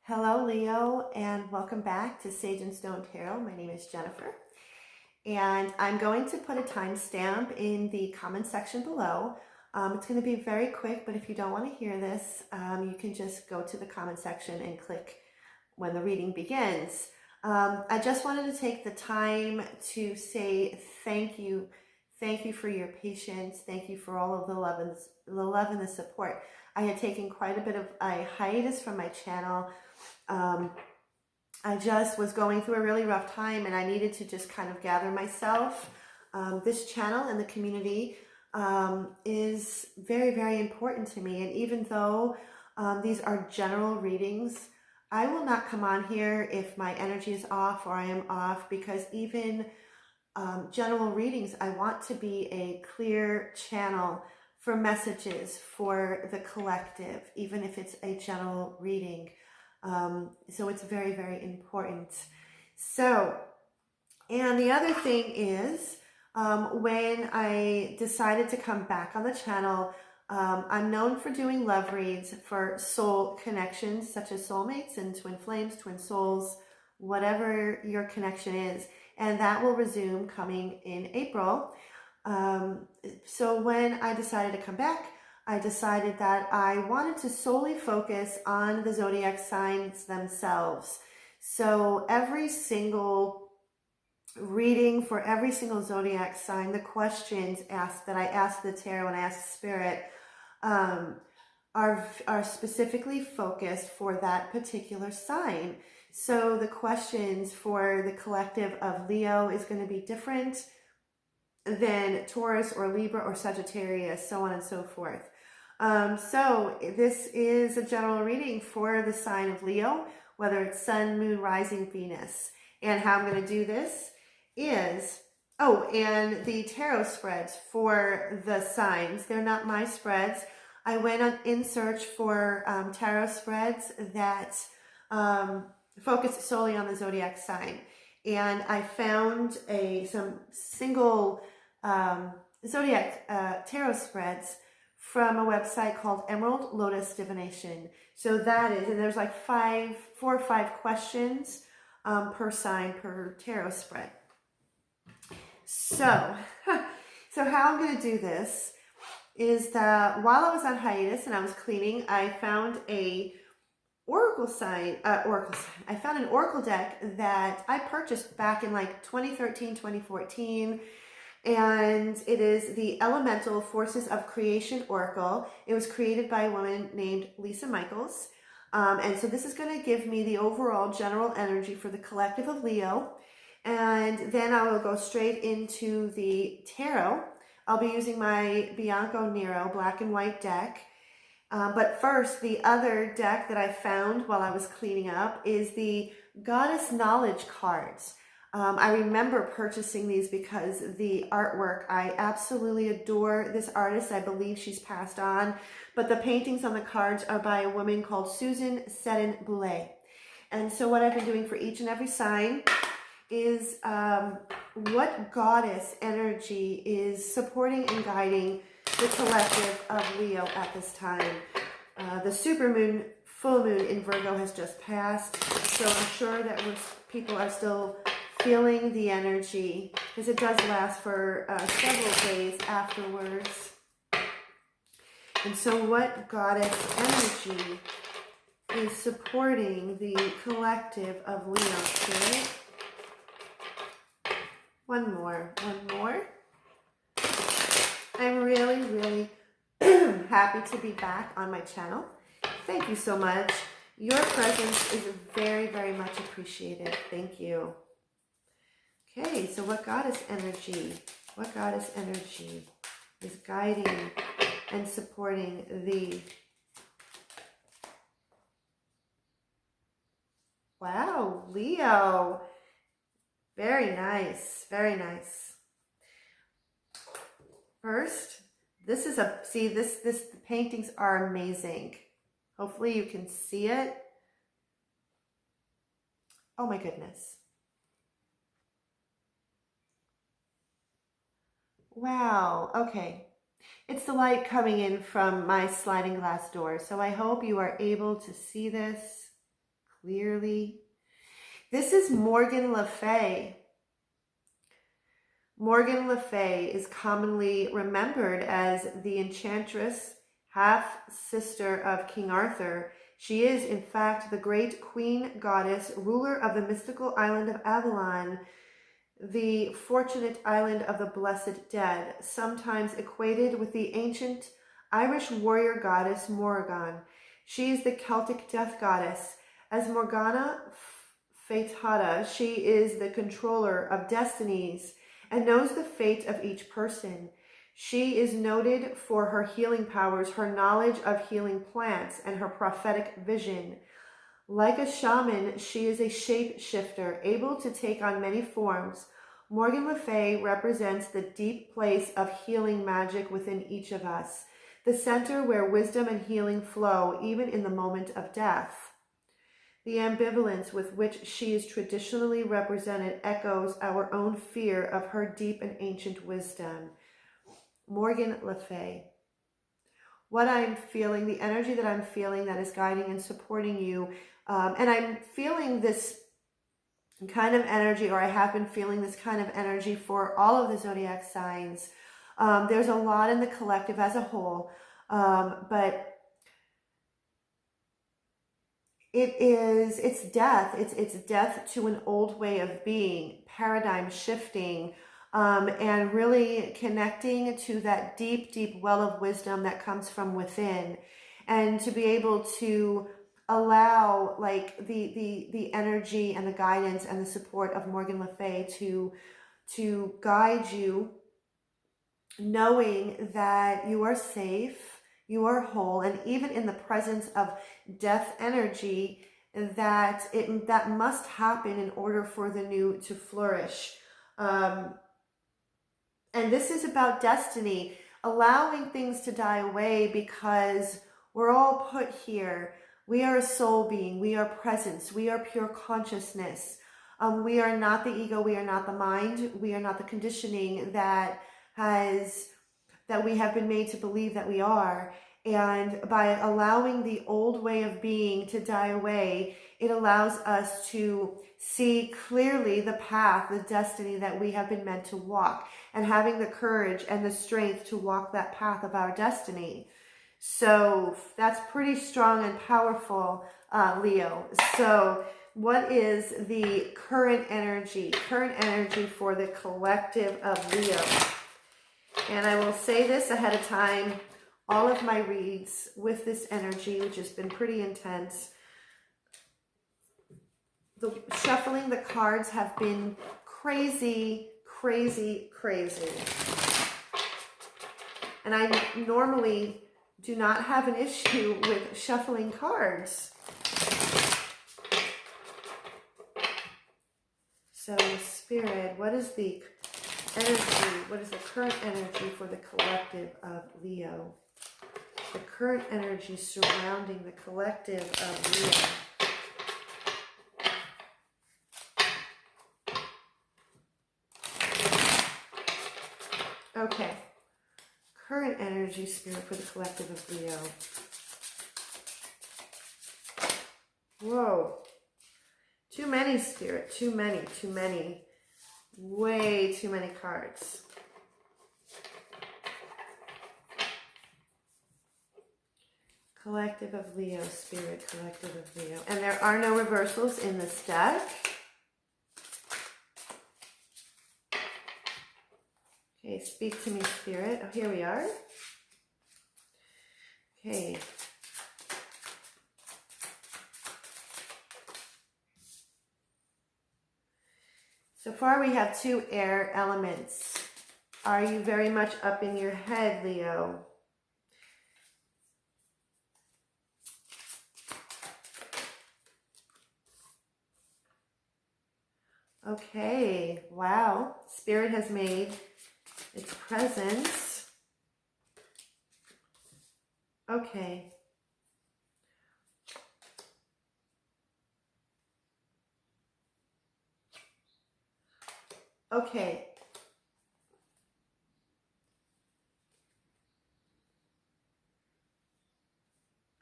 Hello, Leo, and welcome back to Sage and Stone Tarot. My name is Jennifer, and I'm going to put a timestamp in the comment section below. It's going to be very quick, but if you don't want to hear this, you can just go to the comment section and click when the reading begins. I just wanted to take the time to say thank you. Thank you for your patience. Thank you for all of the love and the support. I had taken quite a bit of a hiatus from my channel. I just was going through a really rough time and I needed to just kind of gather myself. This channel and the community is very, very important to me. And even though these are general readings, I will not come on here if my energy is off or I am off, because even general readings, I want to be a clear channel for messages for the collective, even if it's a general reading. So it's very, very important. So, and the other thing is, when I decided to come back on the channel, I'm known for doing love reads for soul connections, such as soulmates and twin flames, twin souls, whatever your connection is. And that will resume coming in April. So when I decided to come back, I decided that I wanted to solely focus on the zodiac signs themselves. So every single reading for every single zodiac sign, the questions asked that I asked the tarot and I asked Spirit are specifically focused for that particular sign. So the questions for the collective of Leo is going to be different than Taurus or Libra or Sagittarius, so on and so forth. So this is a general reading for the sign of Leo, whether it's Sun, Moon, Rising, Venus. And how I'm going to do this is, and the tarot spreads for the signs, they're not my spreads. I went in search for tarot spreads that focus solely on the zodiac sign. And I found some single zodiac tarot spreads from a website called Emerald Lotus Divination. So that is, and there's like 4 or 5 questions per sign per tarot spread. So, so how I'm going to do this is that while I was on hiatus and I was cleaning, I found a I found an oracle deck that I purchased back in like 2013, 2014. And it is the Elemental Forces of Creation Oracle. It was created by a woman named Lisa Michaels. And so this is going to give me the overall general energy for the collective of Leo. And then I will go straight into the tarot. I'll be using my Bianco Nero black and white deck. But first, the other deck that I found while I was cleaning up is the Goddess Knowledge cards. I remember purchasing these because the artwork, I absolutely adore this artist. I believe she's passed on, but the paintings on the cards are by a woman called Susan Seddon-Boulay. And so what I've been doing for each and every sign is what goddess energy is supporting and guiding the collective of Leo at this time. The supermoon, full moon in Virgo has just passed, so I'm sure that people are still feeling the energy, because it does last for several days afterwards. And so what goddess energy is supporting the collective of Leo? Spirit? One more. I'm really, really happy to be back on my channel. Thank you so much. Your presence is very, very much appreciated. Thank you. Okay, so what goddess energy is guiding and supporting the... Wow, Leo. Very nice, very nice. First, this is the paintings are amazing. Hopefully you can see it. Oh my goodness. Wow, okay. It's the light coming in from my sliding glass door, so I hope you are able to see this clearly. This is Morgan Le Fay. Morgan Le Fay is commonly remembered as the enchantress, half-sister of King Arthur. She is, in fact, the great queen goddess, ruler of the mystical island of Avalon, the fortunate island of the blessed dead, sometimes equated with the ancient Irish warrior goddess Morrigan. She is the Celtic death goddess. As Morgana Fatada, she is the controller of destinies and knows the fate of each person. She is noted for her healing powers, her knowledge of healing plants, and her prophetic vision. Like a shaman, she is a shapeshifter, able to take on many forms. Morgan Le Fay represents the deep place of healing magic within each of us, the center where wisdom and healing flow, even in the moment of death. The ambivalence with which she is traditionally represented echoes our own fear of her deep and ancient wisdom. Morgan Le Fay. What I'm feeling, the energy that I'm feeling that is guiding and supporting you, and I'm feeling this kind of energy, or I have been feeling this kind of energy for all of the zodiac signs. There's a lot in the collective as a whole, but it's death. It's death to an old way of being, paradigm shifting, and really connecting to that deep, deep well of wisdom that comes from within, and to be able to allow like the energy and the guidance and the support of Morgan Le Fay to guide you, knowing that you are safe, you are whole, and even in the presence of death energy, that must happen in order for the new to flourish. And this is about destiny, allowing things to die away, because we're all put here. We are a soul being. We are presence. We are pure consciousness. We are not the ego. We are not the mind. We are not the conditioning that we have been made to believe that we are. And by allowing the old way of being to die away, it allows us to see clearly the path, the destiny that we have been meant to walk, and having the courage and the strength to walk that path of our destiny. So that's pretty strong and powerful, Leo. So what is the current energy for the collective of Leo? And I will say this ahead of time, all of my reads with this energy, which has been pretty intense, shuffling the cards have been crazy, crazy, crazy. And I normally do not have an issue with shuffling cards. So, Spirit, what is the energy, what is the current energy for the collective of Leo? The current energy surrounding the collective of Leo. Okay. Current energy, Spirit, for the collective of Leo. Whoa. Too many, Spirit. Too many. Too many. Way too many cards. Collective of Leo, Spirit, collective of Leo. And there are no reversals in this deck. Okay, speak to me, Spirit. Oh, here we are. Okay. So far we have two air elements. Are you very much up in your head, Leo? Okay, wow. Spirit has made its presence. Okay. Okay.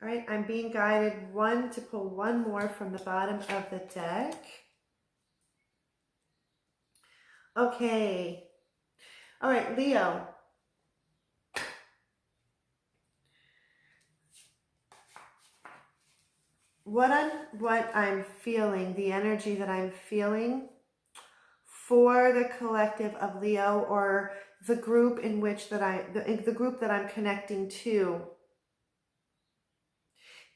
All right. I'm being guided to pull one more from the bottom of the deck. Okay. All right, Leo. What I'm feeling, the energy that I'm feeling for the collective of Leo, or the group in which the group that I'm connecting to.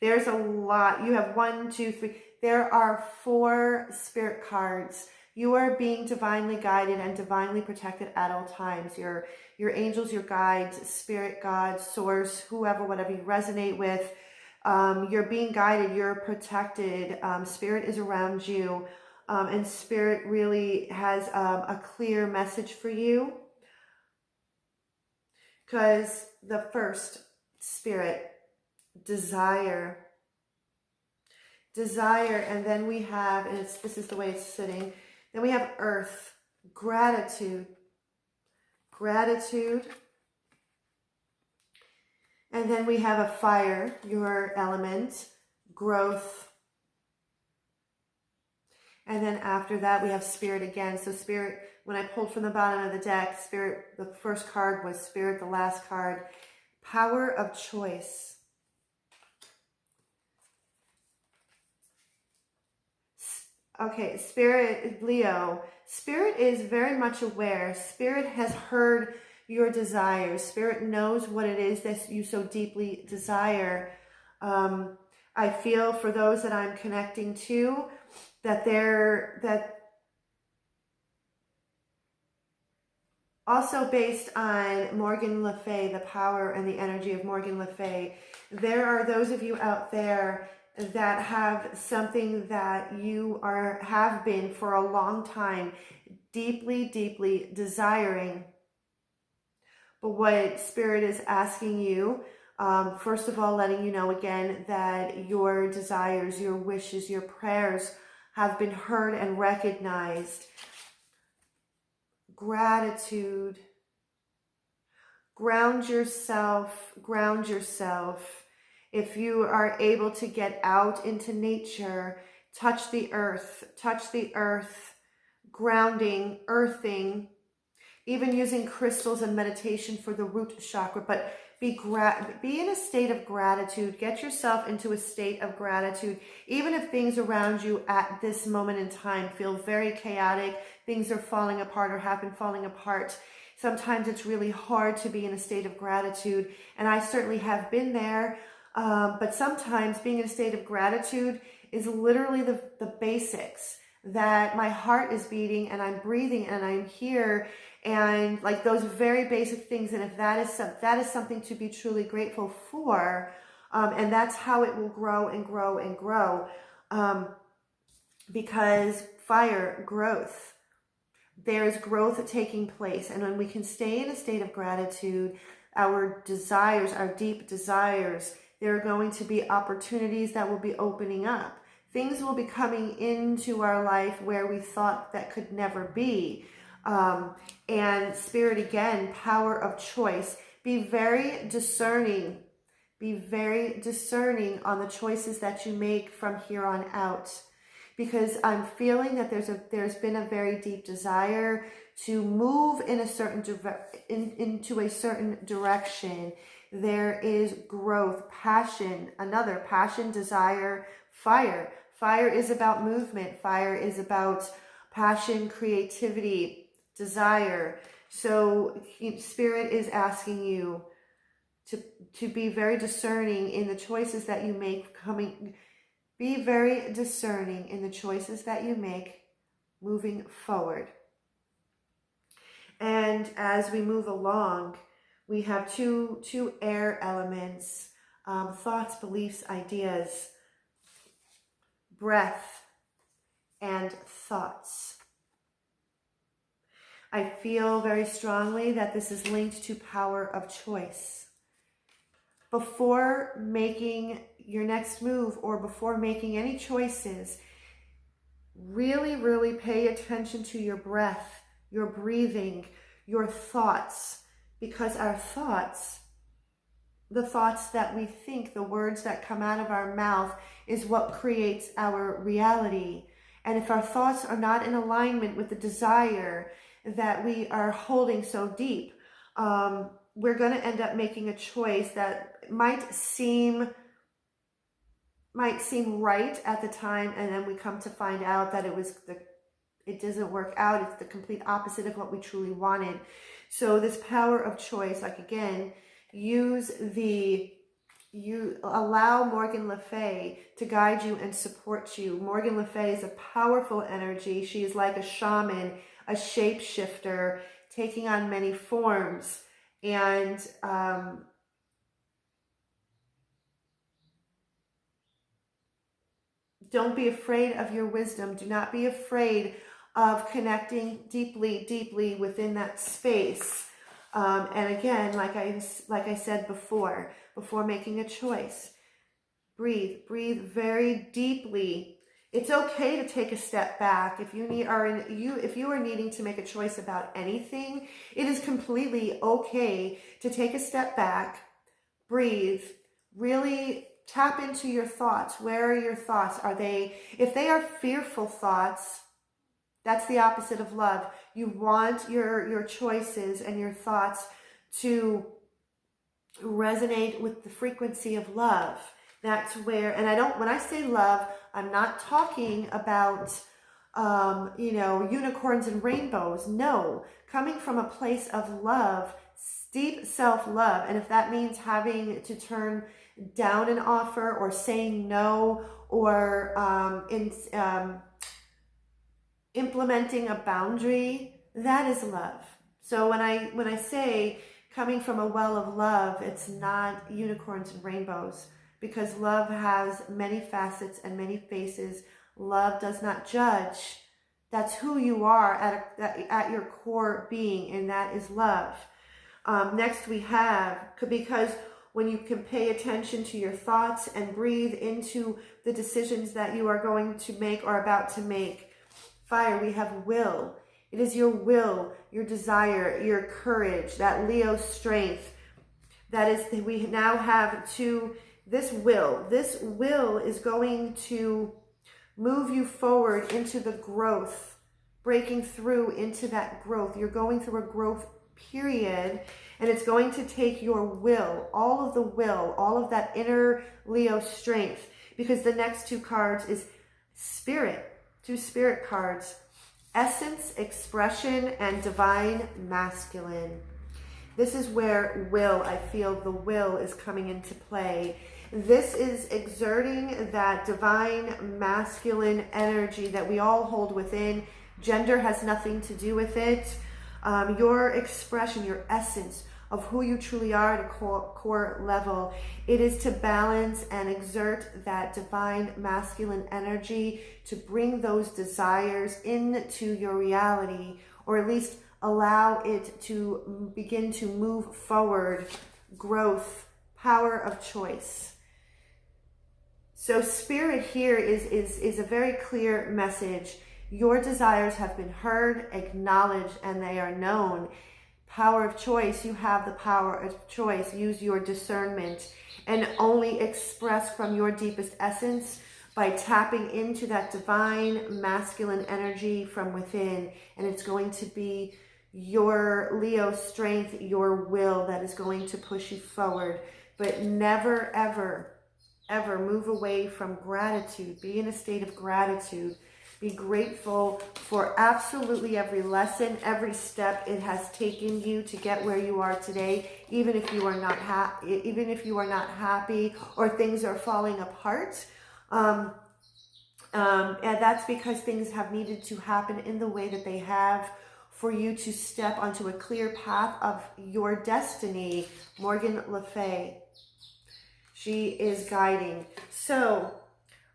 There's a lot. You have 1, 2, 3. There are 4 spirit cards. You are being divinely guided and divinely protected at all times. Your angels, your guides, spirit, God, source, whoever, whatever you resonate with. You're being guided. You're protected. Spirit is around you. And Spirit really has a clear message for you. Because the first Spirit, desire, and then we have, and this is the way it's sitting, then we have earth, gratitude, and then we have a fire, your element, growth, and then after that we have spirit again. So spirit, when I pulled from the bottom of the deck, spirit, the first card was spirit, the last card, power of choice. Okay, Spirit, Leo. Spirit is very much aware. Spirit has heard your desires. Spirit knows what it is that you so deeply desire. I feel for those that I'm connecting to that also based on Morgan Le Fay, the power and the energy of Morgan Le Fay, there are those of you out there that have something that you have been for a long time deeply desiring. But what Spirit is asking you, first of all, letting you know again that your desires, your wishes, your prayers have been heard and recognized. Gratitude. Ground yourself. If you are able to get out into nature, touch the earth, grounding, earthing, even using crystals and meditation for the root chakra, but be in a state of gratitude. Get yourself into a state of gratitude. Even if things around you at this moment in time feel very chaotic, things are falling apart or have been falling apart. Sometimes it's really hard to be in a state of gratitude, and I certainly have been there. But sometimes being in a state of gratitude is literally the basics, that my heart is beating and I'm breathing and I'm here, and like those very basic things. And if that is something to be truly grateful for, and that's how it will grow and grow and grow, because fire, growth. There's growth taking place, and when we can stay in a state of gratitude, our desires, our deep desires, there are going to be opportunities that will be opening up. Things will be coming into our life where we thought that could never be. And Spirit, again, power of choice. Be very discerning. Be very discerning on the choices that you make from here on out. Because I'm feeling that there's been a very deep desire to move in a certain into a certain direction. There is growth, passion, another passion, desire, fire. Fire is about movement. Fire is about passion, creativity, desire. So Spirit is asking you to be very discerning in the choices that you make coming. Be very discerning in the choices that you make moving forward. And as we move along, we have two air elements, thoughts, beliefs, ideas, breath, and thoughts. I feel very strongly that this is linked to power of choice. Before making your next move or before making any choices, really pay attention to your breath, your breathing, your thoughts, because our thoughts the thoughts that we think, the words that come out of our mouth is what creates our reality. And if our thoughts are not in alignment with the desire that we are holding so deep, we're going to end up making a choice that might seem right at the time, and then we come to find out that it doesn't work out. It's the complete opposite of what we truly wanted. So this power of choice, like again, you allow Morgan Le Fay to guide you and support you. Morgan Le Fay is a powerful energy. She is like a shaman, a shapeshifter, taking on many forms. And don't be afraid of your wisdom. Do not be afraid of connecting deeply, deeply within that space. And again, like I said before making a choice, breathe very deeply. It's okay to take a step back. If you are needing to make a choice about anything, it is completely okay to take a step back, breathe, really tap into your thoughts. Where are your thoughts? If they are fearful thoughts, that's the opposite of love. You want your choices and your thoughts to resonate with the frequency of love. That's where, and when I say love, I'm not talking about, unicorns and rainbows. No, coming from a place of love, deep self-love. And if that means having to turn down an offer or saying no, or implementing a boundary, that is love. So when I say coming from a well of love, it's not unicorns and rainbows, because love has many facets and many faces. Love does not judge. That's who you are at your core being, and that is love. Next we have, because when you can pay attention to your thoughts and breathe into the decisions that you are going to make or about to make. Fire, we have will. It is your will, your desire, your courage, that Leo strength. We now have this will. This will is going to move you forward into the growth, breaking through into that growth. You're going through a growth period, and it's going to take your will, all of that inner Leo strength, because the next two cards is spirit, two spirit cards, essence, expression, and divine masculine. This is where I feel the will is coming into play. This is exerting that divine masculine energy that we all hold within. Gender has nothing to do with it. Your expression, your essence of who you truly are at a core level, it is to balance and exert that divine masculine energy to bring those desires into your reality, or at least allow it to begin to move forward. Growth, power of choice. So spirit here is a very clear message. Your desires have been heard, acknowledged, and they are known. Power of choice, you have the power of choice. Use your discernment and only express from your deepest essence by tapping into that divine masculine energy from within. And it's going to be your Leo strength, your will, that is going to push you forward. But never, ever, ever move away from gratitude. Be in a state of gratitude. Be grateful for absolutely every lesson, every step it has taken you to get where you are today, even if you are not happy or things are falling apart. And that's because things have needed to happen in the way that they have for you to step onto a clear path of your destiny. Morgan Le Fay, she is guiding. So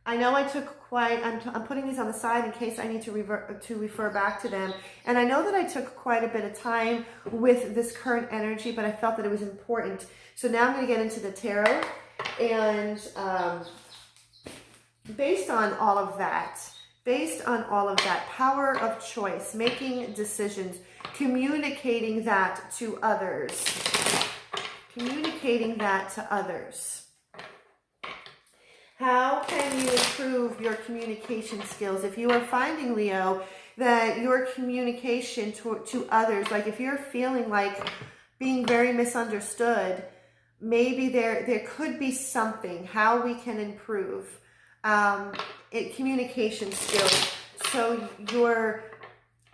I know I took I'm putting these on the side in case I need to refer back to them. And I know that I took quite a bit of time with this current energy, but I felt that it was important. So now I'm going to get into the tarot. And based on all of that, power of choice, making decisions, communicating that to others. communicating that to others. How can you improve your communication skills? If you are finding, Leo, that your communication to others, like if you're feeling like being very misunderstood, maybe there could be something, how we can improve communication skills. So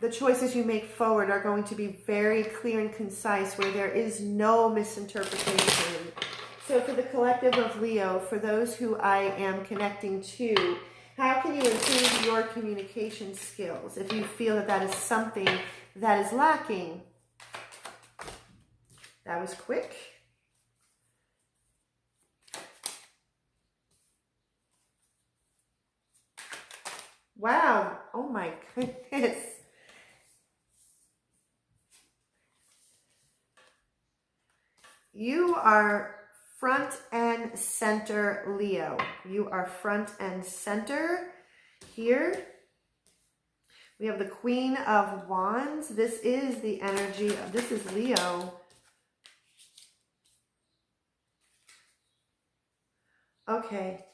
the choices you make forward are going to be very clear and concise, where there is no misinterpretation. So for the collective of Leo, for those who I am connecting to, how can you improve your communication skills if you feel that that is something that is lacking? That was quick. Wow. Oh my goodness. You are front and center, Leo. You are front and center here. We have the Queen of Wands. This is the energy of, this is Leo. Okay.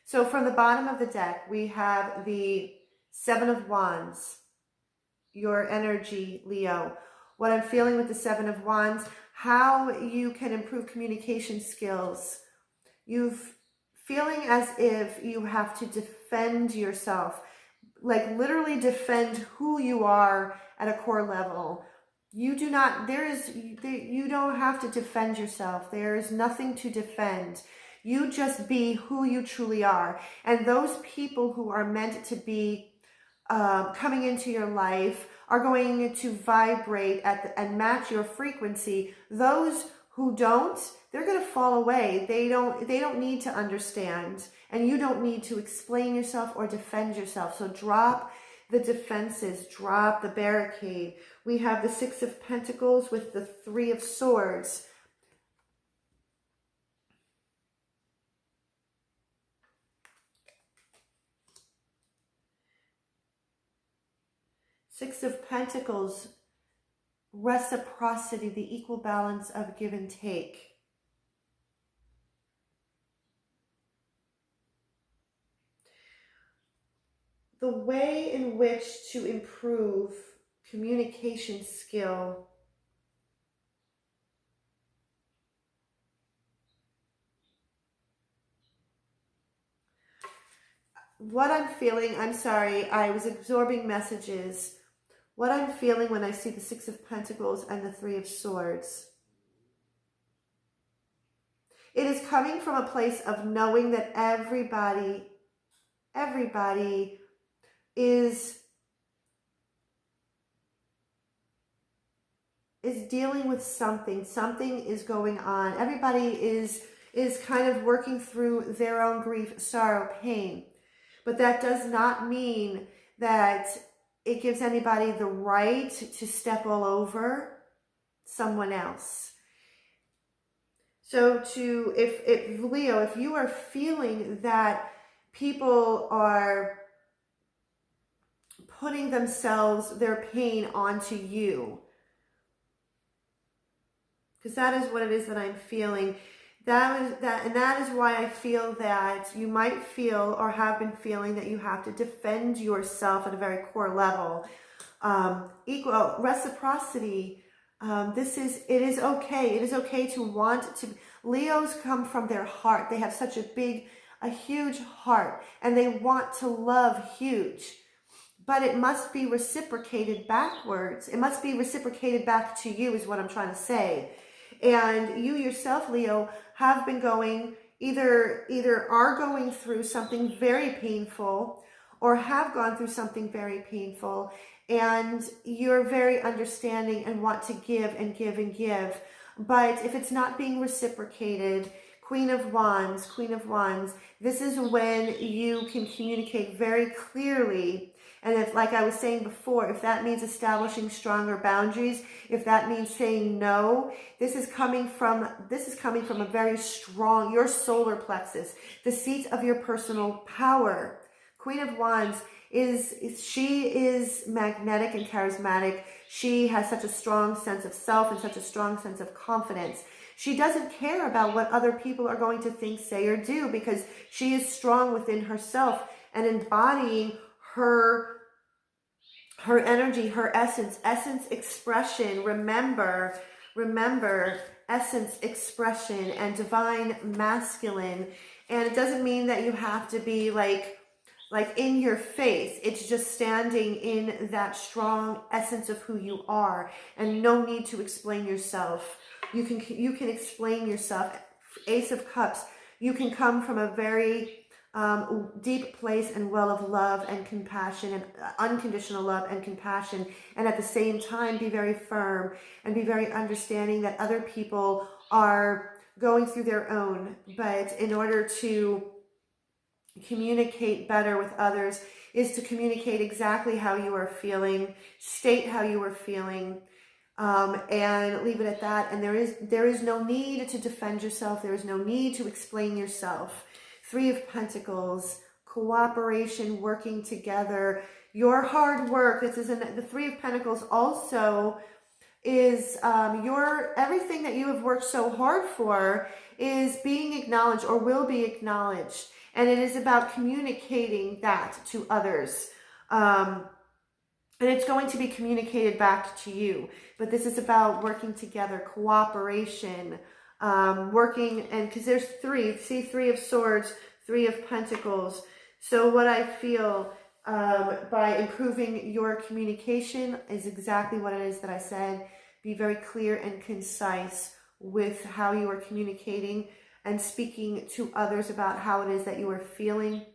So from the bottom of the deck, we have the Seven of Wands. Your energy, Leo. What I'm feeling with the Seven of Wands, how you can improve communication skills. You're feeling as if you have to defend yourself, like literally defend who you are at a core level. You do not, you don't have to defend yourself. There is nothing to defend. You just be who you truly are. And those people who are meant to be coming into your life are going to vibrate and match your frequency. Those who don't, they're going to fall away. They don't need to understand, and you don't need to explain yourself or defend yourself. So drop the defenses, drop the barricade. We have the Six of Pentacles with the Three of Swords. Six of Pentacles, reciprocity, the equal balance of give and take. The way in which to improve communication skill . What I'm feeling, I'm sorry, I was absorbing messages. What I'm feeling when I see the Six of Pentacles and the Three of Swords. It is coming from a place of knowing that everybody is dealing with something. Something is going on. Everybody is kind of working through their own grief, sorrow, pain. But that does not mean that it gives anybody the right to step all over someone else. So if Leo, if you are feeling that people are putting their pain onto you, because that is what it is that I'm feeling. And that is why I feel that you might feel or have been feeling that you have to defend yourself at a very core level. Equal reciprocity. It is okay. It is okay to want to. Leos come from their heart. They have such a huge heart, and they want to love huge. But it must be reciprocated backwards. It must be reciprocated back to you, is what I'm trying to say. And you yourself, Leo, have been either are going through something very painful or have gone through something very painful, and you're very understanding and want to give and give and give. But if it's not being reciprocated, Queen of Wands, this is when you can communicate very clearly. And if, like I was saying before, if that means establishing stronger boundaries, if that means saying no, this is coming from a very strong, your solar plexus, the seat of your personal power. Queen of Wands she is magnetic and charismatic. She has such a strong sense of self and such a strong sense of confidence. She doesn't care about what other people are going to think, say, or do, because she is strong within herself and embodying her energy, her essence expression. Remember, essence expression and divine masculine. And it doesn't mean that you have to be like in your face. It's just standing in that strong essence of who you are, and no need to explain yourself. You can explain yourself. Ace of Cups, you can come from a very deep place and well of love and compassion and unconditional love and compassion, and at the same time be very firm and be very understanding that other people are going through their own, but in order to communicate better with others is to communicate exactly how you are feeling, state how you are feeling, and leave it at that. And there is no need to defend yourself. There is no need to explain yourself. Three of Pentacles, cooperation, working together, your hard work. This is the Three of Pentacles also is everything that you have worked so hard for is being acknowledged or will be acknowledged. And it is about communicating that to others. And it's going to be communicated back to you. But this is about working together, cooperation, working, and because there's three, see, Three of Swords, Three of Pentacles. So what I feel by improving your communication is exactly what it is that I said. Be very clear and concise with how you are communicating and speaking to others about how it is that you are feeling.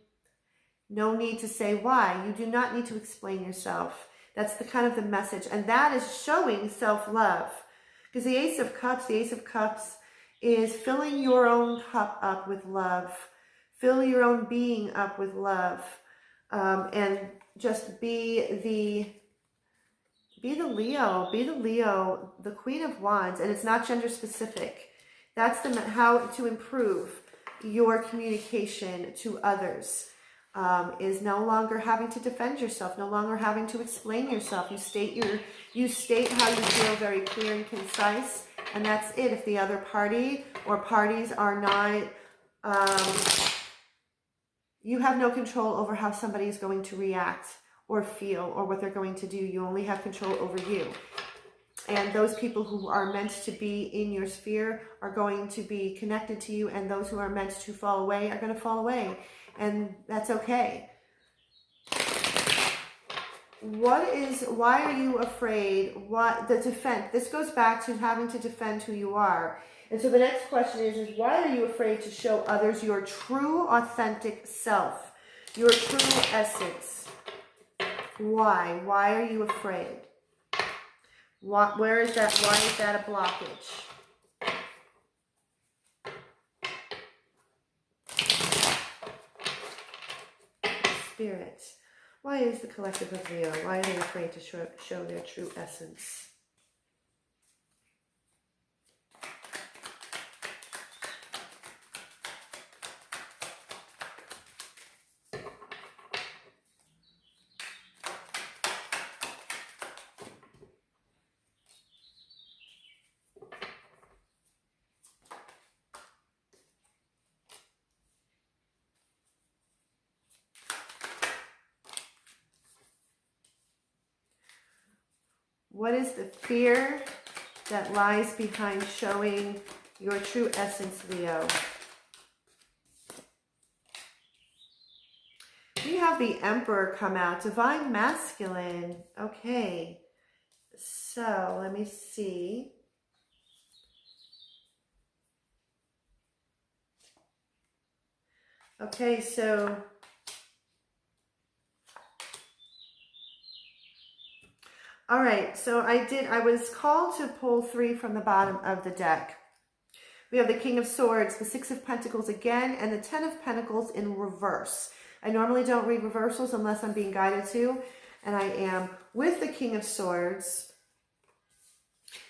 No need to say why. You do not need to explain yourself. That's the kind of the message. And that is showing self-love. Because the Ace of Cups is filling your own cup up with love. Fill your own being up with love. And just be the Leo, the Queen of Wands. And it's not gender specific. That's how to improve your communication to others. Is no longer having to defend yourself, no longer having to explain yourself. You state how you feel very clear and concise, and that's it. If the other party or parties are not, you have no control over how somebody is going to react or feel or what they're going to do. You only have control over you. And those people who are meant to be in your sphere are going to be connected to you, and those who are meant to fall away are going to fall away. And that's okay. Why are you afraid? This goes back to having to defend who you are. And so the next question is why are you afraid to show others your true, authentic self, your true essence? Why? Why are you afraid? Where is that? Why is that a blockage? Spirit. Why is the collective of Leo? Why are they afraid to show their true essence? What is the fear that lies behind showing your true essence, Leo? We have the Emperor come out, divine masculine. Okay, so let me see. Okay, so all right, so I was called to pull three from the bottom of the deck. We have the King of Swords, the Six of Pentacles again, and the Ten of Pentacles in reverse. I normally don't read reversals unless I'm being guided to, and I am with the King of Swords,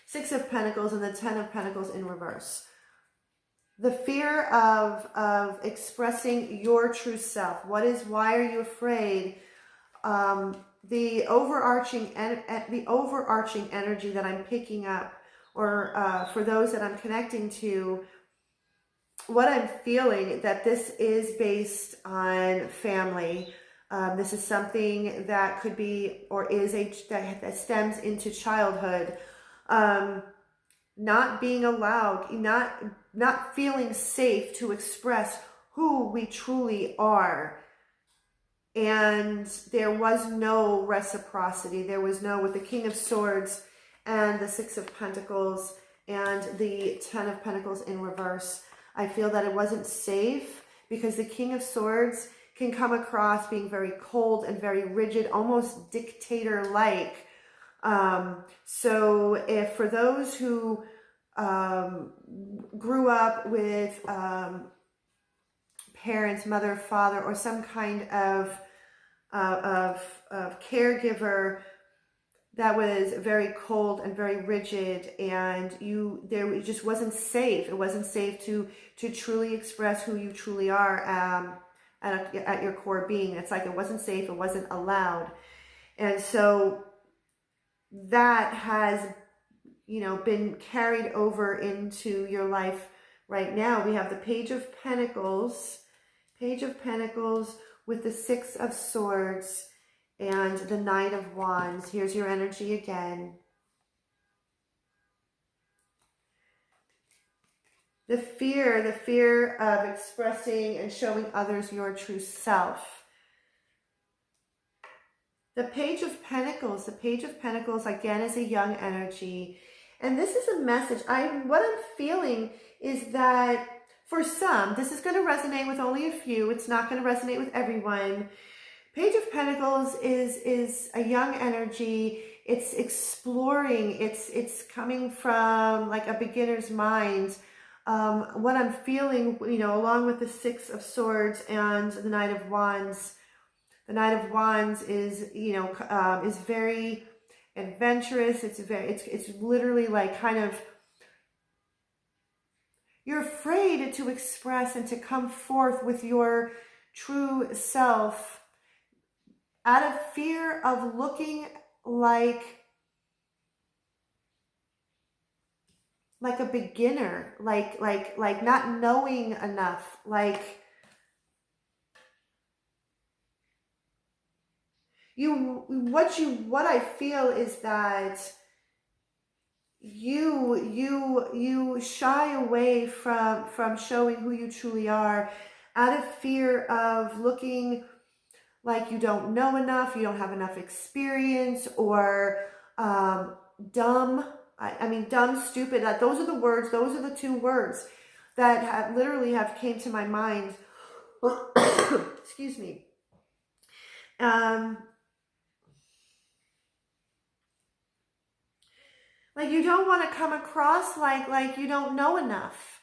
Six of Pentacles, and the Ten of Pentacles in reverse. The fear of expressing your true self. Why are you afraid? The overarching energy that I'm picking up or for those that I'm connecting to, what I'm feeling that this is based on family. This is something that could be or is that stems into childhood. Not being allowed, not feeling safe to express who we truly are. And there was no reciprocity. There was no, with the King of Swords and the Six of Pentacles and the Ten of Pentacles in reverse, I feel that it wasn't safe because the King of Swords can come across being very cold and very rigid, almost dictator-like. So if for those who grew up with parents, mother, father, or some kind of caregiver that was very cold and very rigid, and it just wasn't safe. It wasn't safe to truly express who you truly are at your core being. It's like it wasn't safe. It wasn't allowed, and so that has, been carried over into your life right now. We have the Page of Pentacles with the Six of Swords and the Knight of Wands. Here's your energy again. The fear of expressing and showing others your true self. The Page of Pentacles again is a young energy. And this is a message. What I'm feeling is that for some, this is going to resonate with only a few. It's not going to resonate with everyone. Page of Pentacles is a young energy. It's exploring. It's coming from like a beginner's mind. What I'm feeling, along with the Six of Swords and the Knight of Wands. The Knight of Wands is, is very adventurous. It's literally like kind of, you're afraid to express and to come forth with your true self out of fear of looking like a beginner, like not knowing enough, what I feel is that you shy away from showing who you truly are out of fear of looking like you don't know enough, you don't have enough experience, or dumb. Dumb, stupid. Those are the words. Those are the two words that literally have came to my mind. Excuse me. Like you don't want to come across like you don't know enough,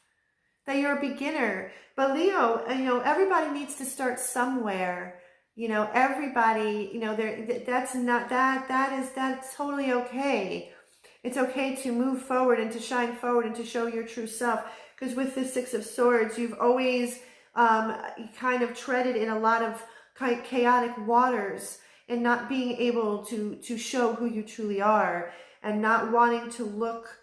that you're a beginner. But Leo, everybody needs to start somewhere. Everybody, that's totally okay. It's okay to move forward and to shine forward and to show your true self. Because with the Six of Swords, you've always kind of treaded in a lot of chaotic waters and not being able to show who you truly are, and not wanting to look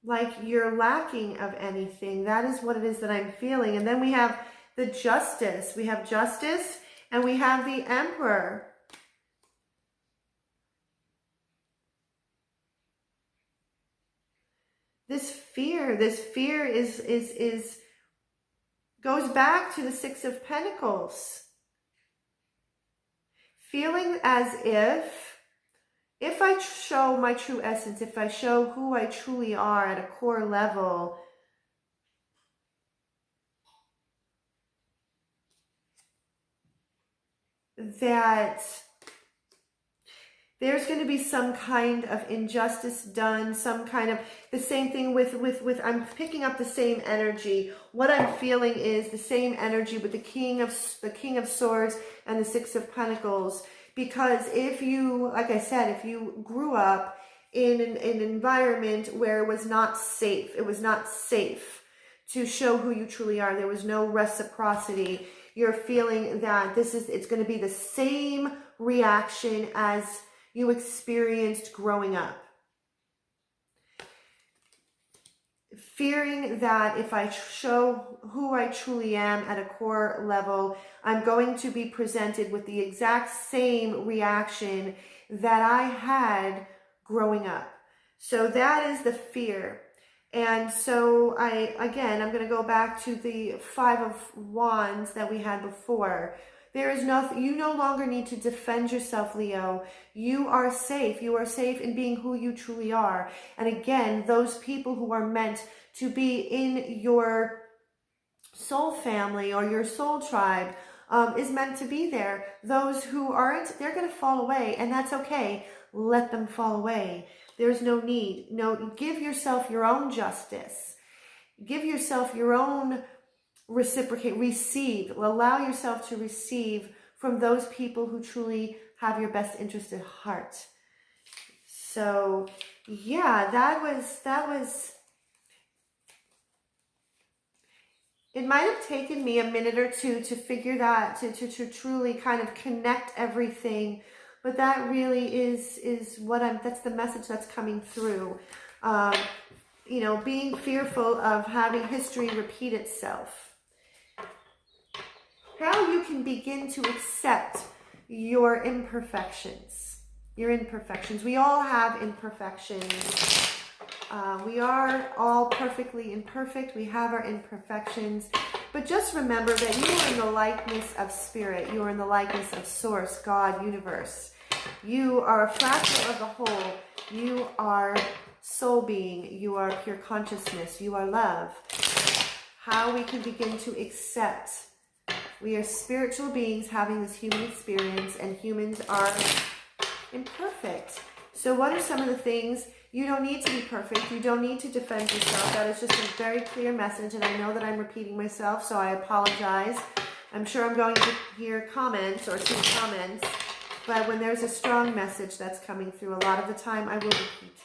like you're lacking of anything. That is what it is that I'm feeling. And then we have the Justice. We have Justice and we have the Emperor. This fear is goes back to the Six of Pentacles. Feeling as if I show my true essence, if I show who I truly are at a core level, that there's going to be some kind of injustice done, some kind of, the same thing with I'm picking up the same energy. What I'm feeling is the same energy with the King of Swords and the Six of Pentacles. Because if you, like I said, if you grew up in an environment where it was not safe to show who you truly are, there was no reciprocity, you're feeling that it's going to be the same reaction as you experienced growing up. fearing that if I show who I truly am at a core level, I'm going to be presented with the exact same reaction that I had growing up. So that is the fear. And so I'm going to go back to the Five of Wands that we had before. There is nothing, you no longer need to defend yourself, Leo. You are safe. You are safe in being who you truly are. And again, those people who are meant to be in your soul family or your soul tribe is meant to be there. Those who aren't, they're going to fall away, and that's okay. Let them fall away. There's no need. No, give yourself your own justice. Give yourself your own reciprocate, receive, allow yourself to receive from those people who truly have your best interest at heart. So yeah, that was, it might have taken me a minute or two to figure that, to truly kind of connect everything, but that really is what that's the message that's coming through. You know, being fearful of having history repeat itself. How you can begin to accept your imperfections. Your imperfections. We all have imperfections. We are all perfectly imperfect. We have our imperfections. But just remember that you are in the likeness of spirit. You are in the likeness of source, God, universe. You are a fractal of the whole. You are soul being. You are pure consciousness. You are love. How we can begin to accept. We are spiritual beings having this human experience, and humans are imperfect. So what are some of the things? You don't need to be perfect. You don't need to defend yourself. That is just a very clear message, and I know that I'm repeating myself, so I apologize. I'm sure I'm going to hear comments or see comments, but when there's a strong message that's coming through, a lot of the time I will repeat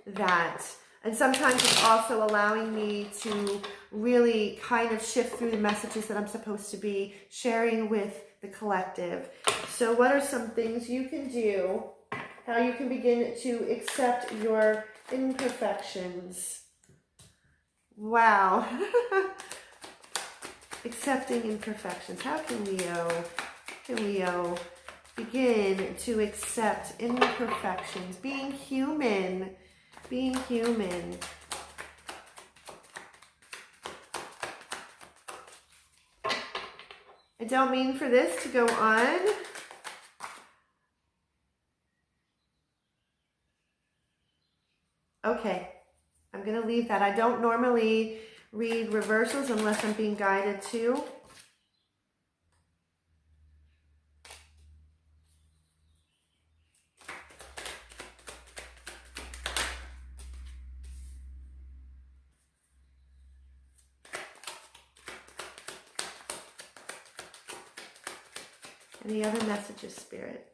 that. And sometimes it's also allowing me to really kind of shift through the messages that I'm supposed to be sharing with the collective. So what are some things you can do? How you can begin to accept your imperfections. Wow. Accepting imperfections. How can Leo begin to accept imperfections? Being human. Being human. I don't mean for this to go on. Okay, I'm going to leave that. I don't normally read reversals unless I'm being guided to. Any other messages, Spirit?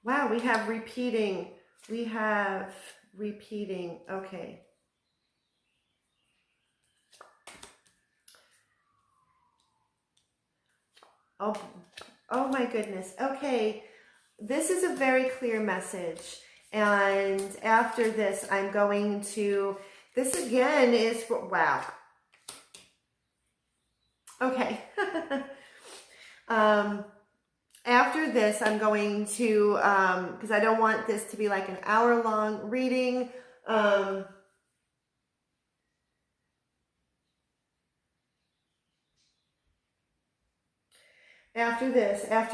Wow, we have repeating. We have repeating. Okay. Oh my goodness. Okay. This is a very clear message. And after this, I'm going to, this again is for, wow. Okay. After this, I'm going to, because I don't want this to be like an hour-long reading. After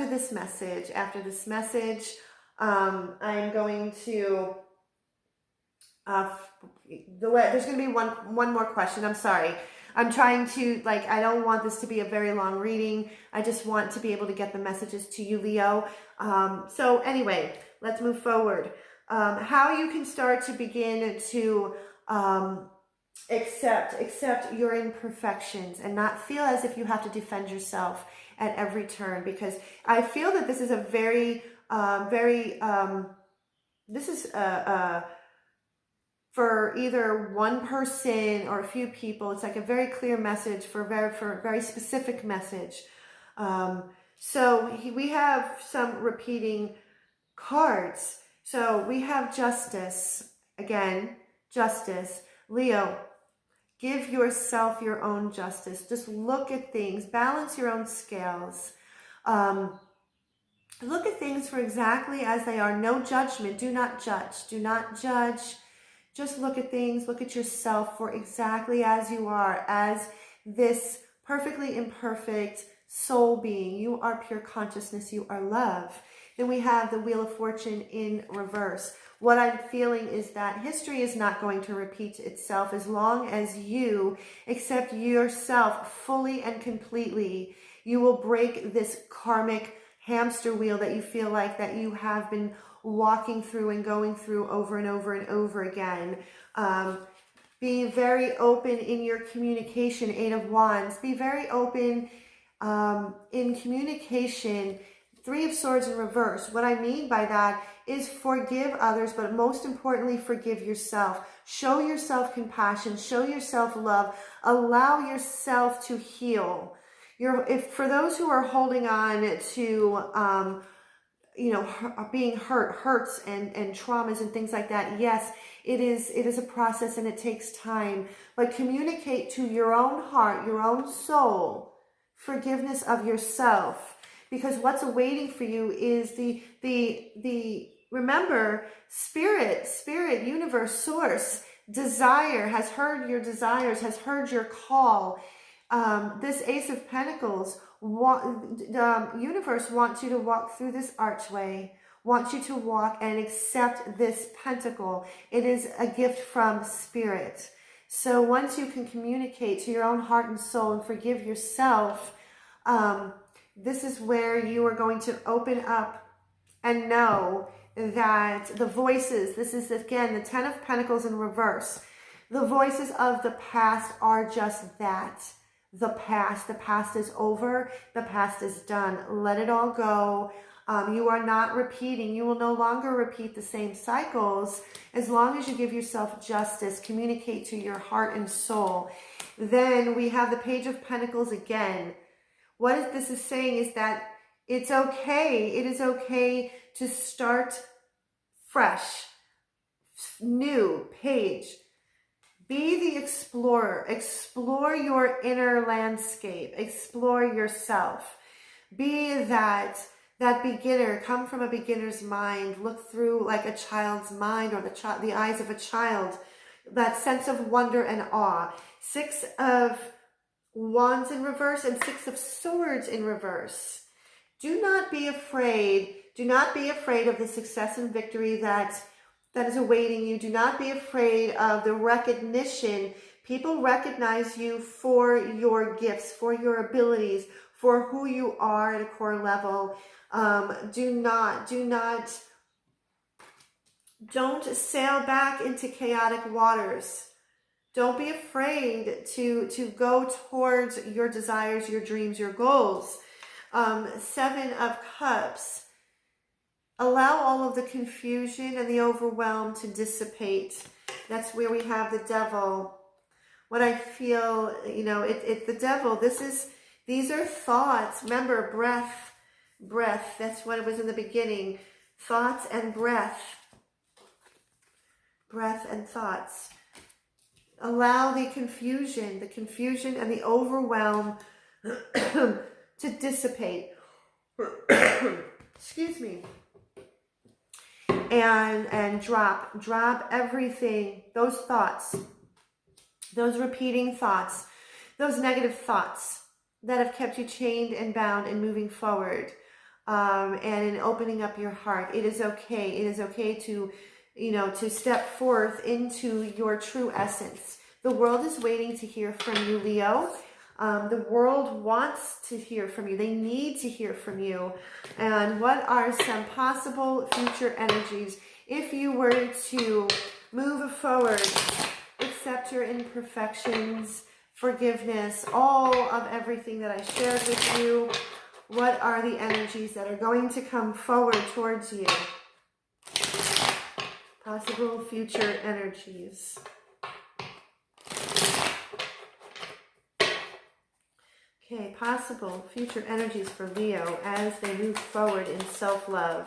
this message, I'm going to, there's going to be one more question. I'm sorry. I'm trying to, like, I don't want this to be a very long reading. I just want to be able to get the messages to you, Leo. So anyway, let's move forward. How you can start to begin to accept your imperfections and not feel as if you have to defend yourself at every turn, because I feel that this is a very, this is for either one person or a few people. It's like a very clear message for a very specific message. So we have some repeating cards. So we have justice. Again, justice. Leo, give yourself your own justice. Just look at things. Balance your own scales. Look at things for exactly as they are. No judgment. Do not judge. Do not judge. Just look at things. Look at yourself for exactly as you are, as this perfectly imperfect soul being. You are pure consciousness. You are love. Then we have the Wheel of Fortune in reverse. What I'm feeling is that history is not going to repeat itself as long as you accept yourself fully and completely. You will break this karmic hamster wheel that you feel like that you have been walking through and going through over and over and over again. Be very open in your communication, Eight of Wands. Be very open in communication. Three of Swords in reverse. What I mean by that is forgive others, but most importantly, forgive yourself. Show yourself compassion. Show yourself love. Allow yourself to heal. For those who are holding on to, being hurts and traumas and things like that, yes, it is a process and it takes time. But communicate to your own heart, your own soul, forgiveness of yourself. Because what's awaiting for you is remember, spirit, universe, source, desire has heard your desires, has heard your call. This Ace of Pentacles, the universe wants you to walk through this archway, wants you to walk and accept this pentacle. It is a gift from spirit. So once you can communicate to your own heart and soul and forgive yourself, this is where you are going to open up and know that the voices, this is again the Ten of Pentacles in reverse, the voices of the past are just that. The past is over, the past is done. Let it all go. You are not repeating. You will no longer repeat the same cycles as long as you give yourself justice, communicate to your heart and soul. Then we have the Page of Pentacles again. What this is saying is that it's okay. It is okay to start fresh, new page. Be the explorer. Explore your inner landscape. Explore yourself. Be that beginner. Come from a beginner's mind. Look through like a child's mind or the eyes of a child. That sense of wonder and awe. Six of Wands in reverse and Six of Swords in reverse. Do not be afraid. Do not be afraid of the success and victory that is awaiting you. Do not be afraid of the recognition. People recognize you for your gifts, for your abilities, for who you are at a core level. Don't sail back into chaotic waters. Don't be afraid to go towards your desires, your dreams, your goals. Seven of Cups. Allow all of the confusion and the overwhelm to dissipate. That's where we have the Devil. What I feel, the Devil, these are thoughts. Remember, breath. That's what it was in the beginning. Thoughts and breath. Breath and thoughts. Allow the confusion and the overwhelm to dissipate. Excuse me. And drop everything, those thoughts, those repeating thoughts, those negative thoughts that have kept you chained and bound and moving forward, and in opening up your heart. It is okay. It is okay to step forth into your true essence. The world is waiting to hear from you, Leo. The world wants to hear from you. They need to hear from you. And what are some possible future energies if you were to move forward, accept your imperfections, forgiveness, all of everything that I shared with you? What are the energies that are going to come forward towards you? Possible future energies. Okay, possible future energies for Leo as they move forward in self-love.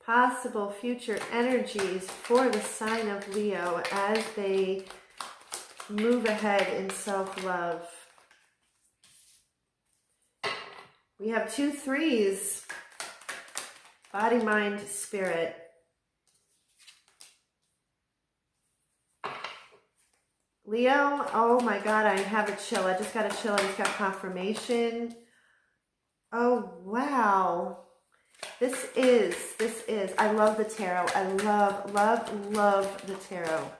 possible future energies for the sign of Leo as they move ahead in self-love. We have 2 threes, body, mind, spirit. Leo, oh my God, I have a chill. I just got a chill. I just got confirmation. Oh, wow. This is, I love the tarot. I love the tarot.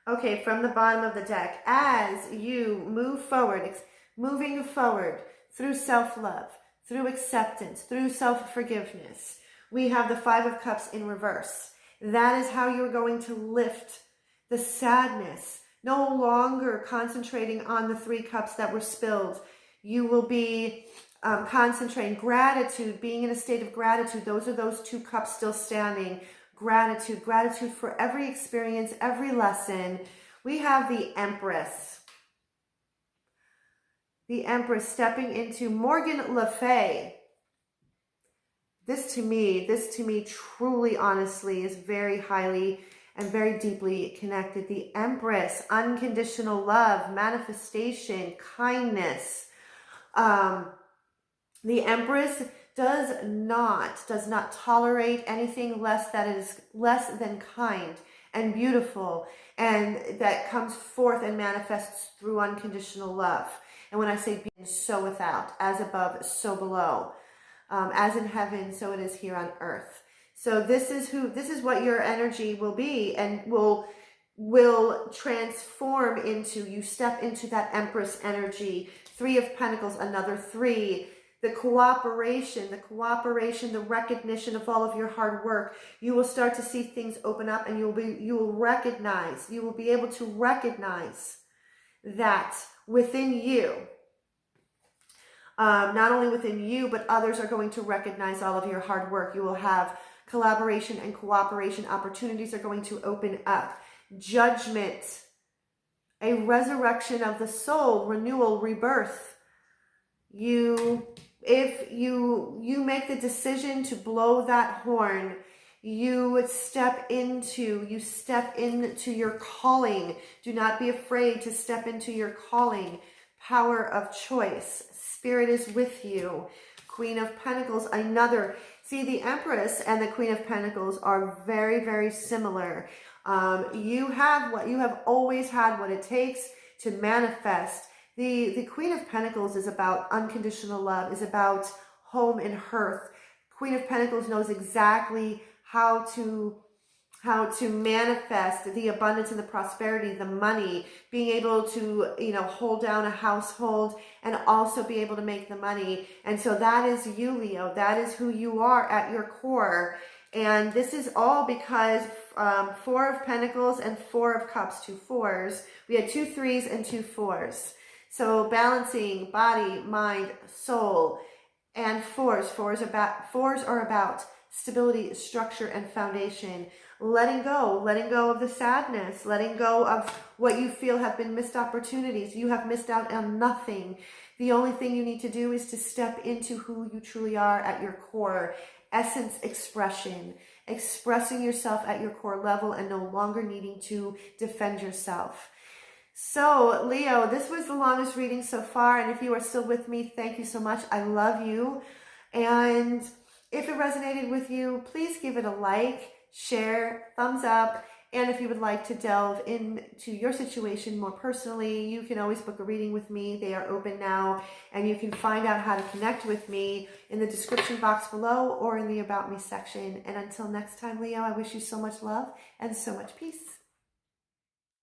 Okay, from the bottom of the deck, as you move forward, moving forward through self-love, through acceptance, through self-forgiveness, we have the 5 of Cups in reverse. That is how you're going to lift the sadness, no longer concentrating on the 3 cups that were spilled. You will be concentrating gratitude, being in a state of gratitude. Those are those 2 cups still standing. Gratitude for every experience, every lesson. We have the Empress. The Empress stepping into Morgan Le Fay. This to me, truly, honestly, is very highly and very deeply connected. The Empress, unconditional love, manifestation, kindness. The Empress does not tolerate anything less than kind and beautiful, and that comes forth and manifests through unconditional love. And when I say being, so without, as above, so below, as in heaven, so it is here on earth. So this is what your energy will be, and will transform into. You step into that Empress energy. 3 of Pentacles, another 3. The cooperation, the recognition of all of your hard work. You will start to see things open up, and you will be able to recognize that within you. Not only within you, but others are going to recognize all of your hard work. You will have collaboration and cooperation. Opportunities are going to open up. Judgment, a resurrection of the soul, renewal, rebirth. If you make the decision to blow that horn, you step into your calling. Do not be afraid to step into your calling. Power of choice. Spirit is with you. Queen of Pentacles, another. See, the Empress and the Queen of Pentacles are very, very similar. You have always had what it takes to manifest. The Queen of Pentacles is about unconditional love, is about home and hearth. Queen of Pentacles knows exactly how to manifest the abundance and the prosperity, the money, being able to, hold down a household and also be able to make the money. And so that is you, Leo. That is who you are at your core. And this is all because 4 of Pentacles and 4 of Cups, 2 4s. We had 2 3s and 2 4s. So balancing body, mind, soul, and 4s. 4s are about stability, structure, and foundation. Letting go of the sadness, letting go of what you feel have been missed opportunities. You have missed out on nothing. The only thing you need to do is to step into who you truly are at your core. Essence expression, expressing yourself at your core level and no longer needing to defend yourself. So, Leo, this was the longest reading so far, and if you are still with me, thank you so much. I love you. And if it resonated with you, please give it a like, share, thumbs up. And if you would like to delve into your situation more personally, you can always book a reading with me. They are open now, and you can find out how to connect with me in the description box below or in the About Me section. And until next time, Leo, I wish you so much love and so much peace.